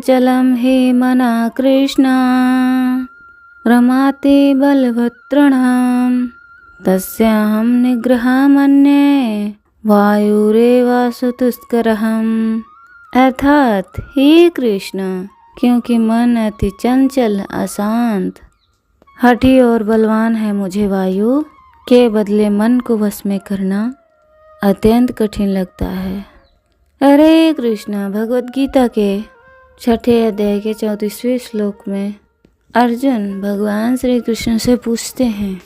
चंचलम हि मना कृष्ण रमाते बलभद्रणाम तस्याहं निग्रहमन्ये वायुरेवासुतुष्करहम। अर्थात हे कृष्ण, क्योंकि मन अति चंचल, अशांत, हठी और बलवान है, मुझे वायु के बदले मन को वश में करना अत्यंत कठिन लगता है। हरे कृष्ण। भगवद गीता के 6 अध्याय के 34वें श्लोक में अर्जुन भगवान श्री कृष्ण से पूछते हैं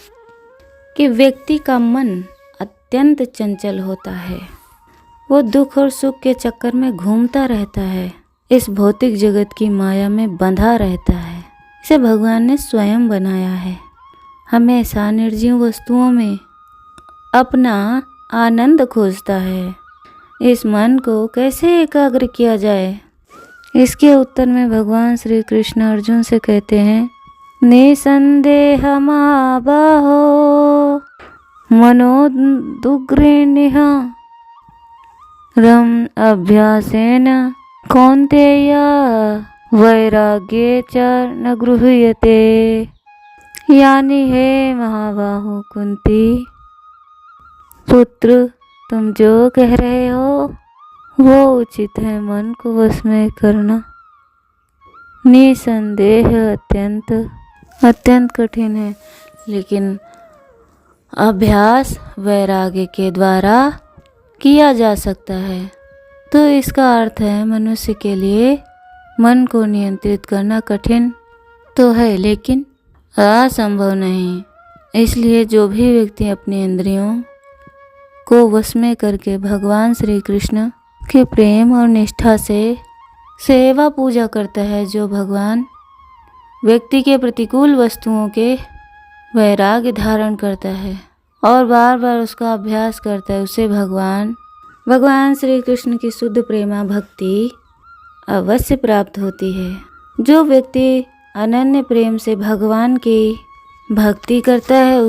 कि व्यक्ति का मन अत्यंत चंचल होता है, वो दुख और सुख के चक्कर में घूमता रहता है, इस भौतिक जगत की माया में बंधा रहता है। इसे भगवान ने स्वयं बनाया है। हमेशा निर्जीव वस्तुओं में अपना आनंद खोजता है। इस मन को कैसे एकाग्र किया जाए? इसके उत्तर में भगवान श्री कृष्ण अर्जुन से कहते हैं, निसंदेह महाबाहो मनोदुग्रेणिह रम अभ्यासेन कौन्तेय वैराग्ये च न गृह्यते। यानी हे महाबाहो कुंती पुत्र, तुम जो कह रहे हो वो उचित है। मन को वश में करना निसंदेह अत्यंत कठिन है, लेकिन अभ्यास वैराग्य के द्वारा किया जा सकता है। तो इसका अर्थ है मनुष्य के लिए मन को नियंत्रित करना कठिन तो है, लेकिन असंभव नहीं। इसलिए जो भी व्यक्ति अपनी इंद्रियों को वश में करके भगवान श्री कृष्ण के प्रेम और निष्ठा से सेवा पूजा करता है, जो भगवान व्यक्ति के प्रतिकूल वस्तुओं के वैराग्य धारण करता है और बार बार उसका अभ्यास करता है, उसे भगवान श्री कृष्ण की शुद्ध प्रेमा भक्ति अवश्य प्राप्त होती है। जो व्यक्ति अनन्य प्रेम से भगवान की भक्ति करता है,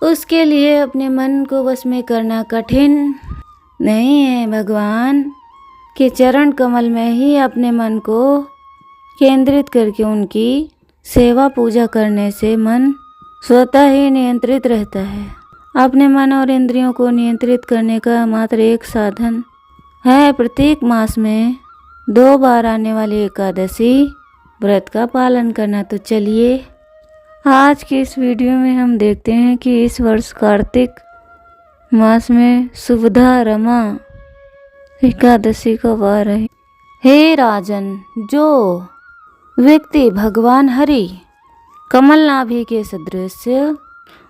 उसके लिए अपने मन को वश में करना कठिन नहीं है। भगवान के चरण कमल में ही अपने मन को केंद्रित करके उनकी सेवा पूजा करने से मन स्वतः ही नियंत्रित रहता है। अपने मन और इंद्रियों को नियंत्रित करने का मात्र एक साधन है प्रत्येक मास में 2 बार आने वाली एकादशी व्रत का पालन करना। तो चलिए आज की इस वीडियो में हम देखते हैं कि इस वर्ष कार्तिक मास में सुबधा रमा एकादशी का वार है। हे राजन, जो व्यक्ति भगवान हरि कमल नाभि के सदृश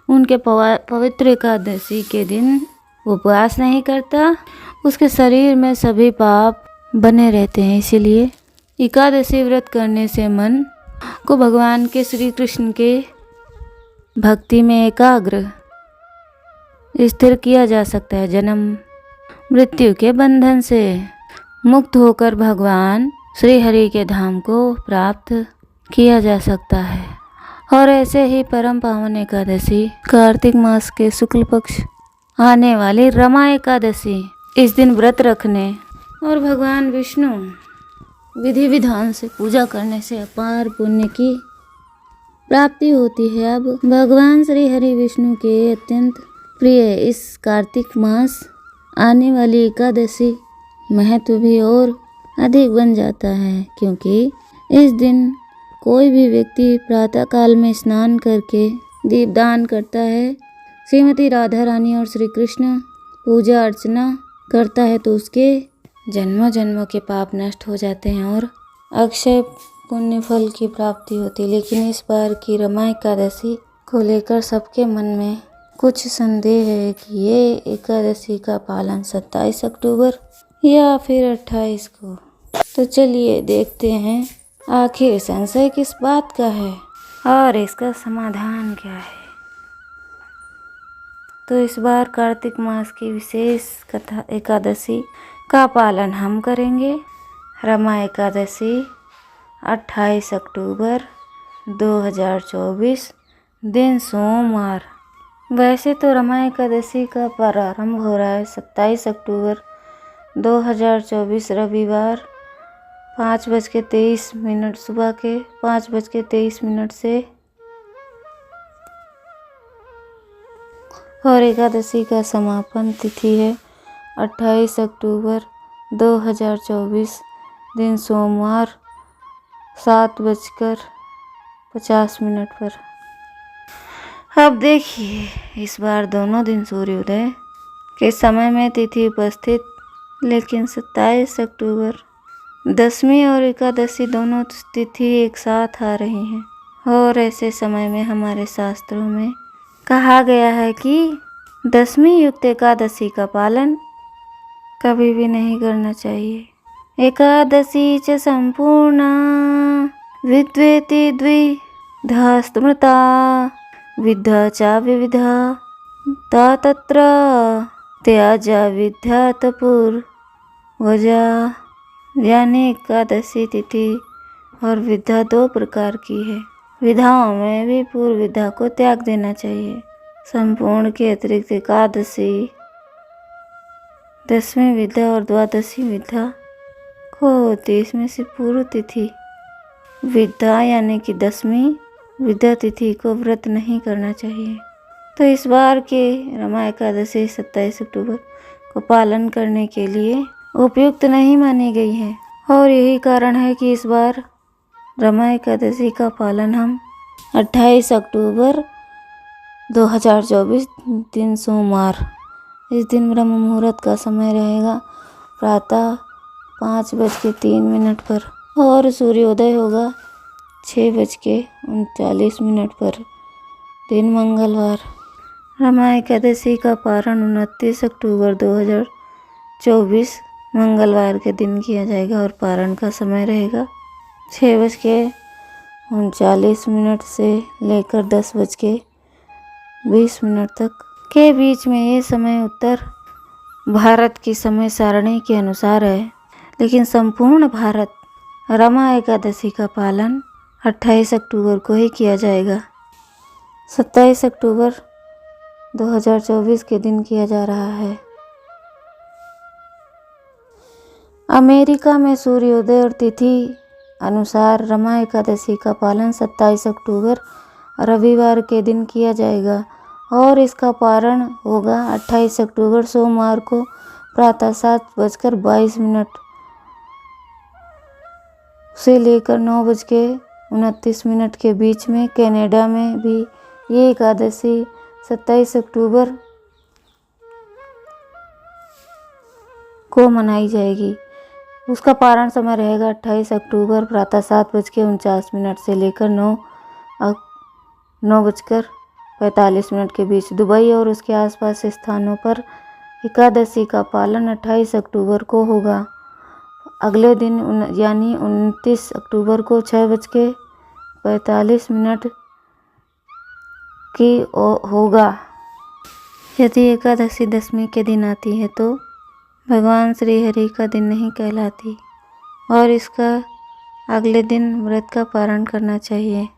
उनके पवित्र एकादशी के दिन उपवास नहीं करता, उसके शरीर में सभी पाप बने रहते हैं। इसीलिए एकादशी व्रत करने से मन को भगवान के श्री कृष्ण के भक्ति में एकाग्र स्थिर किया जा सकता है। जन्म मृत्यु के बंधन से मुक्त होकर भगवान श्री हरि के धाम को प्राप्त किया जा सकता है। और ऐसे ही परम पावन एकादशी कार्तिक मास के शुक्ल पक्ष आने वाली रमा एकादशी, इस दिन व्रत रखने और भगवान विष्णु विधि विधान से पूजा करने से अपार पुण्य की प्राप्ति होती है। अब भगवान श्री हरि विष्णु के अत्यंत प्रिय इस कार्तिक मास आने वाली एकादशी महत्व भी और अधिक बन जाता है, क्योंकि इस दिन कोई भी व्यक्ति प्रातः काल में स्नान करके दीपदान करता है, श्रीमती राधा रानी और श्री कृष्ण पूजा अर्चना करता है, तो उसके जन्मों जन्मों के पाप नष्ट हो जाते हैं और अक्षय पुण्य फल की प्राप्ति होती है। लेकिन इस बार की रमा एकादशी को लेकर सबके मन में कुछ संदेह है कि ये एकादशी का पालन 27 अक्टूबर या फिर 28 को। तो चलिए देखते हैं आखिर संशय किस बात का है और इसका समाधान क्या है। तो इस बार कार्तिक मास की विशेष कथा एकादशी का पालन हम करेंगे। रमा एकादशी 28 अक्टूबर 2024 दिन सोमवार। वैसे तो रमा एकादशी का प्रारंभ हो रहा है 27 अक्टूबर 2024 रविवार 5:23 सुबह के 5:23 से। और एकादशी का समापन तिथि है 28 अक्टूबर 2024 दिन सोमवार 7:50 पर। अब देखिए, इस बार दोनों दिन सूर्योदय के समय में तिथि उपस्थित, लेकिन 27 अक्टूबर दशमी और एकादशी दोनों तिथि एक साथ आ रही हैं। और ऐसे समय में हमारे शास्त्रों में कहा गया है कि दशमी युक्त एकादशी का पालन कभी भी नहीं करना चाहिए। एकादशी च संपूर्णा विद्वेति द्विधा स्मृता विद्या च विविधा ता तत्र त्याजा विद्यात पूर्वजा। यानी एकादशी तिथि और विद्या दो प्रकार की है। विधाओं में भी पूर्व विद्या को त्याग देना चाहिए। संपूर्ण के अतिरिक्त एकादशी दसवीं विद्या और द्वादशी विद्या को होती। इसमें से पूर्व तिथि विद्या यानी कि दसवीं विद्या तिथि को व्रत नहीं करना चाहिए। तो इस बार के रमा एकादशी 27 अक्टूबर को पालन करने के लिए उपयुक्त नहीं मानी गई है। और यही कारण है कि इस बार रमा एकादशी का पालन हम 28 अक्टूबर 2024 दिन सोमवार, इस दिन ब्रह्म मुहूर्त का समय रहेगा प्रातः 5:03 पर और सूर्योदय होगा 6:39 पर, दिन मंगलवार। रमा एकादशी का पारण 29 अक्टूबर 2024 मंगलवार के दिन किया जाएगा और पारण का समय रहेगा 6:39 से लेकर 10:20 तक के बीच में। ये समय उत्तर भारत की समय सारणी के अनुसार है, लेकिन संपूर्ण भारत रमा एकादशी का पालन 28 अक्टूबर को ही किया जाएगा। 27 अक्टूबर 2024 के दिन किया जा रहा है। अमेरिका में सूर्योदय और तिथि अनुसार रमा एकादशी का पालन 27 अक्टूबर रविवार के दिन किया जाएगा और इसका पारण होगा 28 अक्टूबर सोमवार को प्रातः 7:22 से लेकर 9:29 के बीच में। कनाडा में भी ये एकादशी 27 अक्टूबर को मनाई जाएगी। उसका पारण समय रहेगा 28 अक्टूबर प्रातः 7:49 से लेकर 9:45 के बीच। दुबई और उसके आसपास स्थानों पर एकादशी का पालन 28 अक्टूबर को होगा। अगले दिन यानी 29 अक्टूबर को 6:45 की होगा। यदि एकादशी दशमी के दिन आती है तो भगवान श्री हरि का दिन नहीं कहलाती और इसका अगले दिन व्रत का पारण करना चाहिए।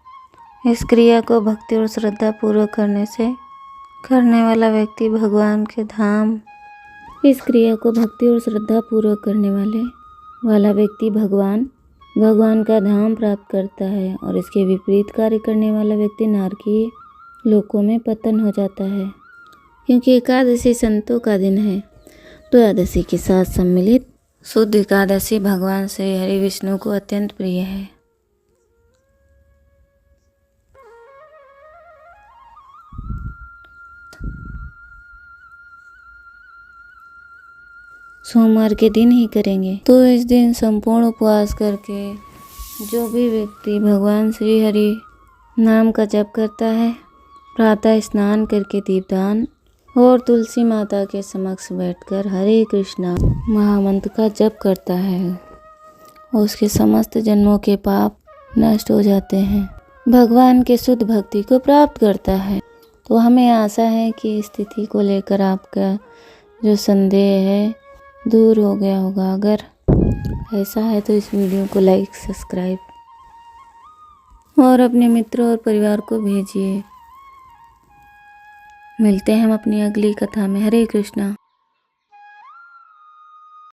इस क्रिया को भक्ति और श्रद्धा पूर्वक करने वाला व्यक्ति भगवान के धाम इस क्रिया को भक्ति और श्रद्धा पूर्वक करने वाला व्यक्ति भगवान का धाम प्राप्त करता है और इसके विपरीत कार्य करने वाला व्यक्ति नारकीय लोकों में पतन हो जाता है। क्योंकि एकादशी संतों का दिन है, द्वादशी के साथ सम्मिलित शुद्ध एकादशी भगवान श्री हरि विष्णु को अत्यंत प्रिय है। सोमवार के दिन ही करेंगे। तो इस दिन संपूर्ण उपवास करके जो भी व्यक्ति भगवान श्री हरि नाम का जप करता है, प्रातः स्नान करके दीपदान और तुलसी माता के समक्ष बैठकर हरे कृष्णा महामंत्र का जप करता है, उसके समस्त जन्मों के पाप नष्ट हो जाते हैं, भगवान के शुद्ध भक्ति को प्राप्त करता है। तो हमें आशा है कि इस तिथि को लेकर आपका जो संदेह है दूर हो गया होगा। अगर ऐसा है तो इस वीडियो को लाइक, सब्सक्राइब और अपने मित्रों और परिवार को भेजिए। मिलते हैं हम अपनी अगली कथा में। हरे कृष्णा।